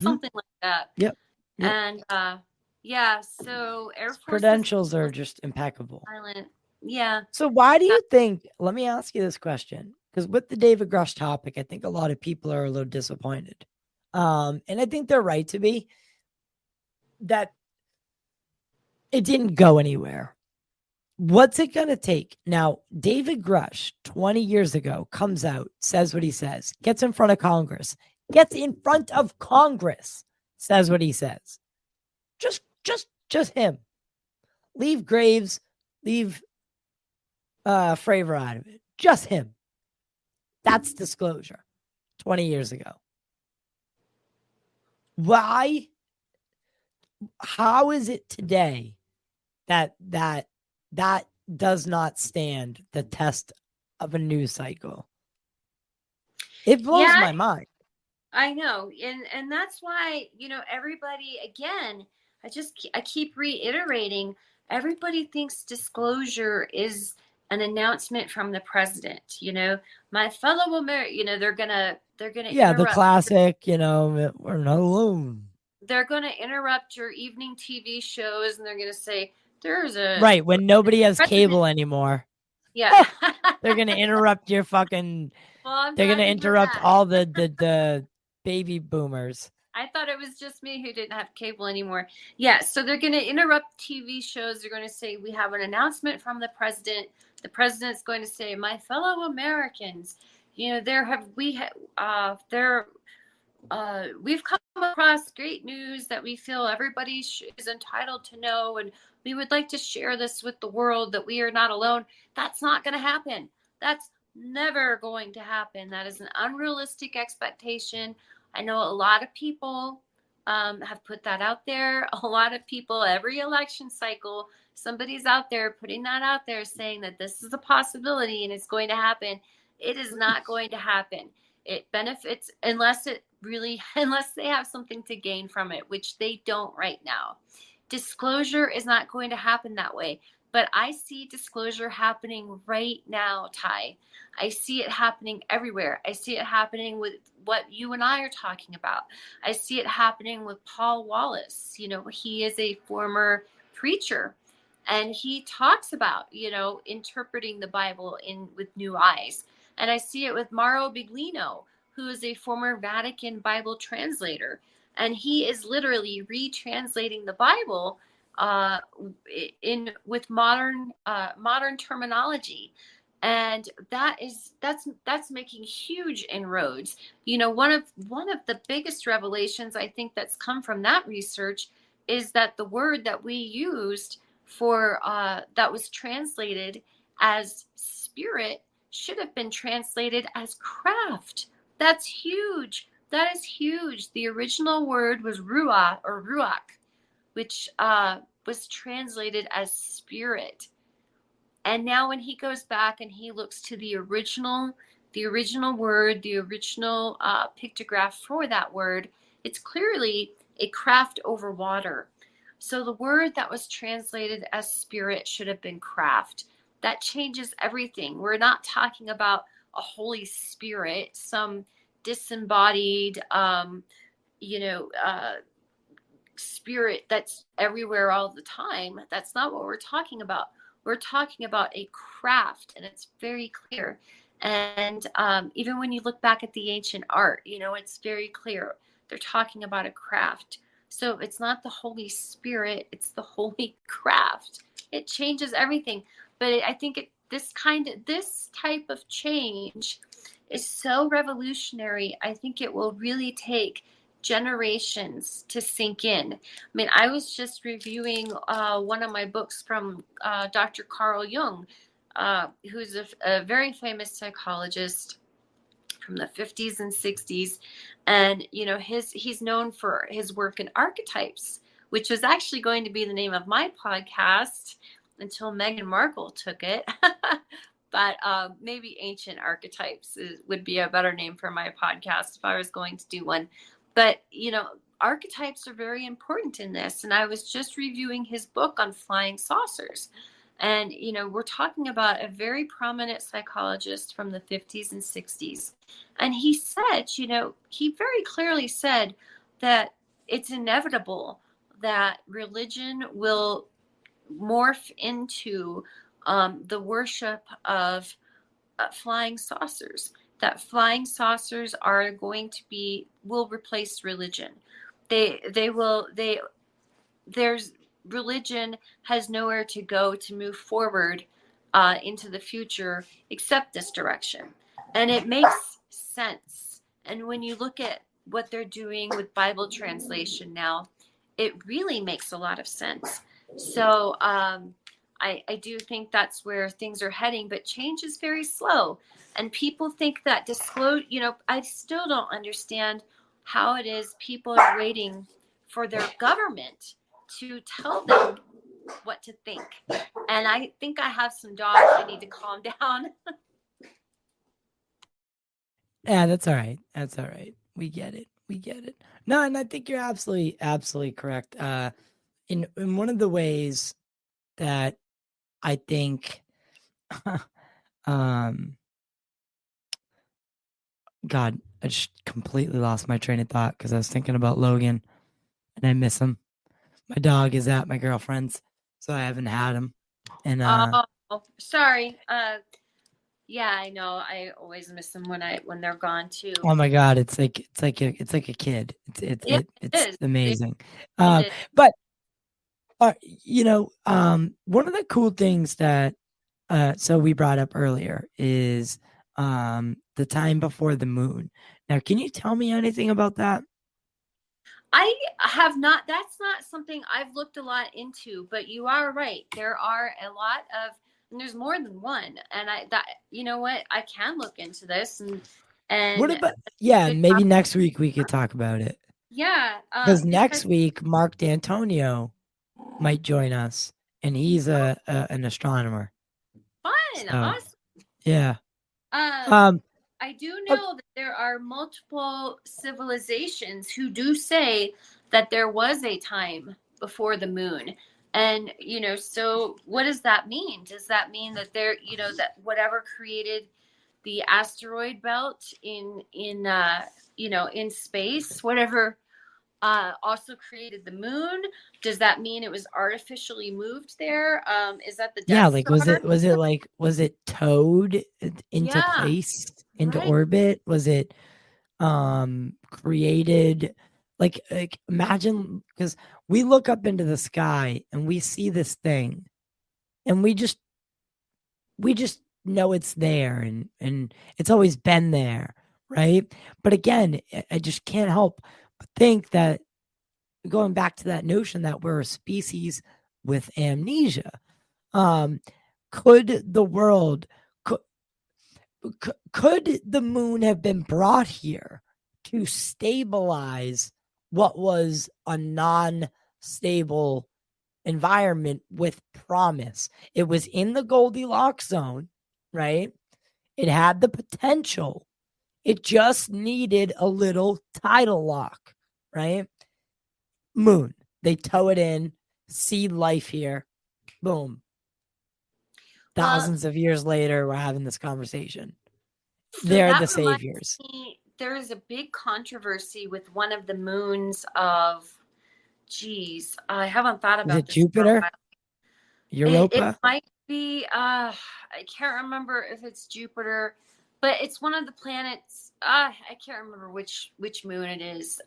something like that. Yep. And yeah, so Air His Force is credentials are just impeccable. silent. Yeah. So why do you think, let me ask you this question, because with the David Grush topic, I think a lot of people are a little disappointed. And I think they're right to be, that it didn't go anywhere. What's it going to take? Now, David Grush, 20 years ago, comes out, says what he says, gets in front of Congress, says what he says. Just him. Leave Graves, leave Fravor out of it. Just him. That's disclosure 20 years ago. Why? How is it today that does not stand the test of a news cycle? It blows my mind. I know. And that's why, everybody, again, I keep reiterating, everybody thinks disclosure is an announcement from the president. My fellow American, they're gonna yeah, interrupt. The classic, we're not alone. They're gonna interrupt your evening TV shows, and they're gonna say there's a right when nobody has cable anymore. Yeah, they're gonna interrupt your fucking. Well, they're gonna interrupt all the baby boomers. I thought it was just me who didn't have cable anymore. Yeah, so they're going to interrupt TV shows. They're going to say, we have an announcement from the president. The president's going to say, my fellow Americans, we've come across great news that we feel everybody is entitled to know, and we would like to share this with the world, that we are not alone. That's not going to happen. That's never going to happen. That is an unrealistic expectation. I know a lot of people have put that out there. A lot of people, every election cycle, somebody's out there putting that out there, saying that this is a possibility and it's going to happen. It is not going to happen. It benefits unless they have something to gain from it, which they don't right now. Disclosure is not going to happen that way. But I see disclosure happening right now, Ty. I see it happening everywhere. I see it happening with what you and I are talking about. I see it happening with Paul Wallace. He is a former preacher, and he talks about, interpreting the Bible with new eyes. And I see it with Mauro Biglino, who is a former Vatican Bible translator. And he is literally retranslating the Bible with modern terminology, and that's making huge inroads. One of the biggest revelations I think that's come from that research is that the word that we used for that was translated as spirit should have been translated as craft. That's huge. That is huge. The original word was ruach, which was translated as spirit. And now when he goes back and he looks to the original word, the original pictograph for that word, it's clearly a craft over water. So the word that was translated as spirit should have been craft. That changes everything. We're not talking about a Holy Spirit, some disembodied, spirit that's everywhere all the time. That's not what we're talking about. We're talking about a craft, and it's very clear. And even when you look back at the ancient art, it's very clear. They're talking about a craft. So it's not the Holy Spirit, it's the holy craft. It changes everything. But I think this type of change is so revolutionary. I think it will really take generations to sink in. I mean, I was just reviewing one of my books from Dr. Carl Jung, who's a very famous psychologist from the 50s and 60s. And, he's known for his work in archetypes, which was actually going to be the name of my podcast until Meghan Markle took it. But maybe ancient archetypes would be a better name for my podcast if I was going to do one. But, archetypes are very important in this. And I was just reviewing his book on flying saucers. And, we're talking about a very prominent psychologist from the 50s and 60s. And he said, he very clearly said, that it's inevitable that religion will morph into the worship of flying saucers. That flying saucers are going to will replace religion. They will they there's religion has nowhere to go to move forward into the future except this direction, and it makes sense. And when you look at what they're doing with Bible translation now, it really makes a lot of sense. So I do think that's where things are heading, but change is very slow. And people think that disclose, I still don't understand how it is people are waiting for their government to tell them what to think. And I think I have some dogs that need to calm down. Yeah, that's all right. That's all right. We get it. We get it. No, and I think you're absolutely correct. In one of the ways that I think, God, I just completely lost my train of thought because I was thinking about Logan, and I miss him. My dog is at my girlfriend's, so I haven't had him. And oh, sorry. Yeah, I know. I always miss them when they're gone too. oh my God, it's like a kid. It's amazing. But one of the cool things that so we brought up earlier is the time before the moon. Now, can you tell me anything about that? I have not. That's not something I've looked a lot into, but you are right. There are a lot of, and there's more than one. And you know what? I can look into this and What about, maybe next week we could talk about it. Yeah. Because next week, Mark D'Antonio might join us, and he's an astronomer. Fun. So, awesome. Yeah. I do know that there are multiple civilizations who do say that there was a time before the moon. And, so what does that mean? Does that mean that that whatever created the asteroid belt in space, whatever also created the moon? Does that mean it was artificially moved there? Is that the Death like Star? was it towed into place, into orbit? Was it created like imagine, because we look up into the sky and we see this thing, and we just know it's there, and it's always been there, right? But again, I just can't help but think that, going back to that notion that we're a species with amnesia, could the world could the moon have been brought here to stabilize what was a non-stable environment with promise? It was in the Goldilocks zone, right? It had the potential. It just needed a little tidal lock, right? Moon. They tow it in, seed life here. Boom. Thousands of years later, we're having this conversation. So they're the saviors. There is a big controversy with one of the moons of, I haven't thought about this. Is it Jupiter? Europa? It might be, I can't remember if it's Jupiter, but it's one of the planets. I can't remember which moon it is.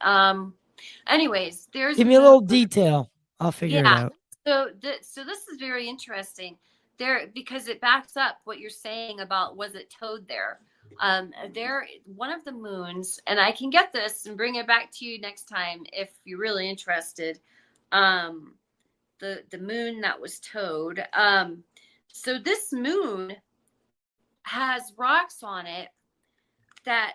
Anyways, give me a little detail. I'll figure it out. So this is very interesting there, because it backs up what you're saying about, was it towed there? One of the moons, and I can get this and bring it back to you next time if you're really interested. The moon that was towed. So this moon has rocks on it that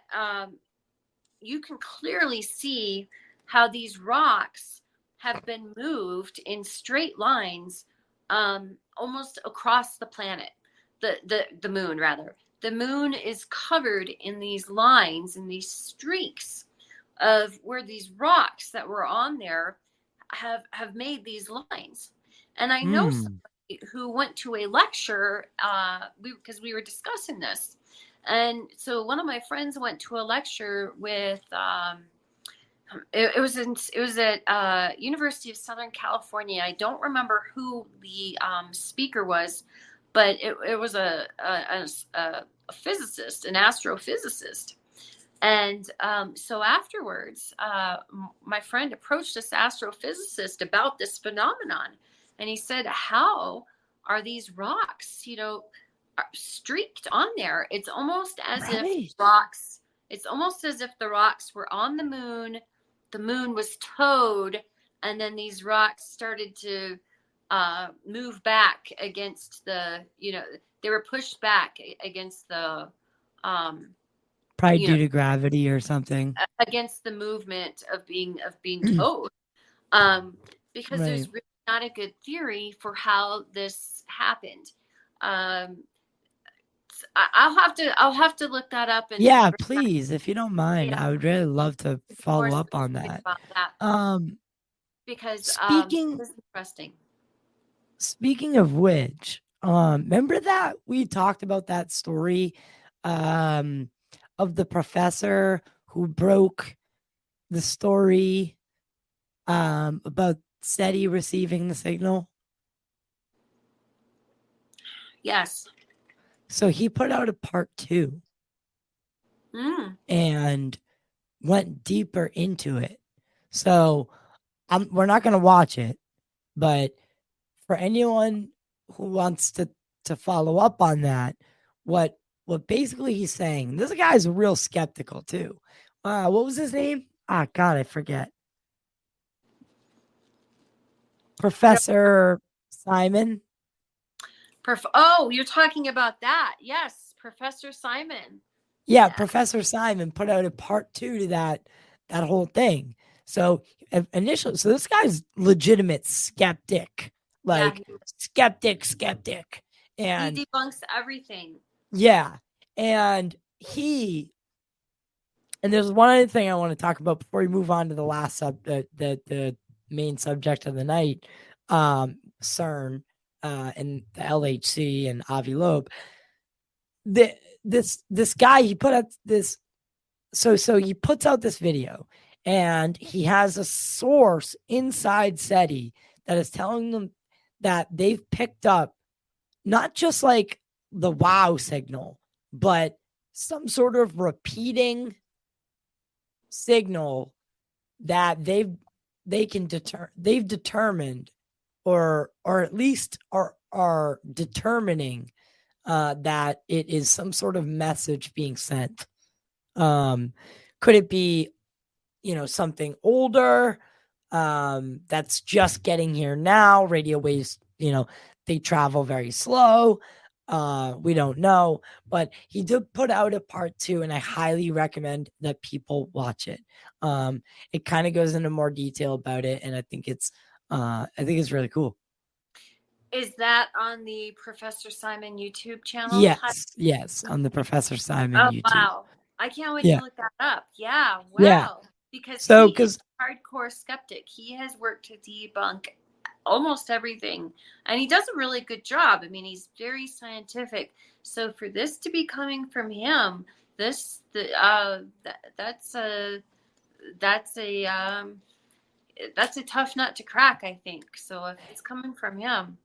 you can clearly see how these rocks have been moved in straight lines almost across the planet, the moon rather. The moon is covered in these lines and these streaks of where these rocks that were on there have made these lines. And I know somebody who went to a lecture because we were discussing this. And so one of my friends went to a lecture with It was at University of Southern California. I don't remember who the speaker was, but it was a physicist, an astrophysicist. And so afterwards, my friend approached this astrophysicist about this phenomenon, and he said, "How are these rocks, streaked on there? It's almost as if rocks. It's almost as if the rocks were on the moon. The moon was towed, and then these rocks started to move back against the. They were pushed back against the." Probably due to gravity or something. Against the movement of being towed, because there's really not a good theory for how this happened. I'll have to look that up. And please, if you don't mind, I would really love to follow up on that. Because it's interesting. Speaking of which, remember that we talked about that story of the professor who broke the story about SETI receiving the signal? Yes. So he put out a part 2 and went deeper into it. So we're not going to watch it, but for anyone who wants to follow up on that, what basically he's saying, this guy's real skeptical too. What was his name? God, I forget. Professor Simon. You're talking about that. Yes, Professor Simon. Yeah, Professor Simon put out a part 2 to that whole thing. So initially, this guy's legitimate skeptic, skeptic. And he debunks everything. Yeah. And there's one other thing I want to talk about before we move on to the last the main subject of the night, CERN and the LHC and Avi Loeb. This guy, he put out this, so he puts out this video, and he has a source inside SETI that is telling them that they've picked up not just like the wow signal, but some sort of repeating signal that they've determined or at least are determining that it is some sort of message being sent. Could it be, something older that's just getting here now? Radio waves, they travel very slow. We don't know, but he did put out a part 2, and I highly recommend that people watch it. It kind of goes into more detail about it, and I think it's really cool. Is that on the Professor Simon YouTube channel? Yes, on the Professor Simon YouTube. Wow. I can't wait to look that up. Yeah, wow. Yeah. Because he's a hardcore skeptic. He has worked to debunk almost everything, and he does a really good job. I mean, he's very scientific. So for this to be coming from him, that's a tough nut to crack, I think. So if it's coming from him,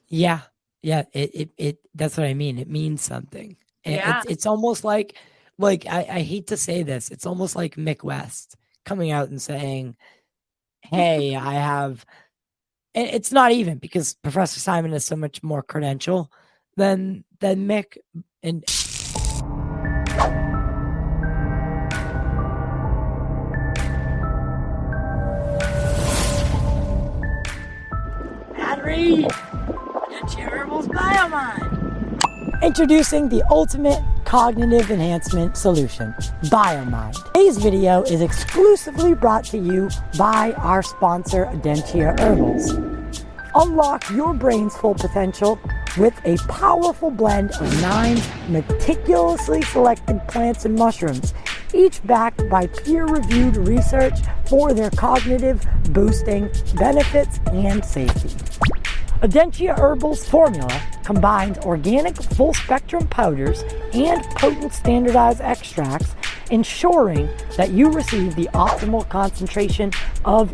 it that's what I mean. It means something. Yeah. It's almost like I hate to say this, it's almost like Mick West coming out and saying, "Hey, I have." And it's not even, because Professor Simon is so much more credential than Mick. And Henry, Cheerable's Biomind. Introducing the ultimate cognitive enhancement solution, Biomind. Today's video is exclusively brought to you by our sponsor, Adentia Herbals. Unlock your brain's full potential with a powerful blend of 9 meticulously selected plants and mushrooms, each backed by peer-reviewed research for their cognitive boosting benefits and safety. Adentia Herbals formula combines organic full-spectrum powders and potent standardized extracts ensuring that you receive the optimal concentration of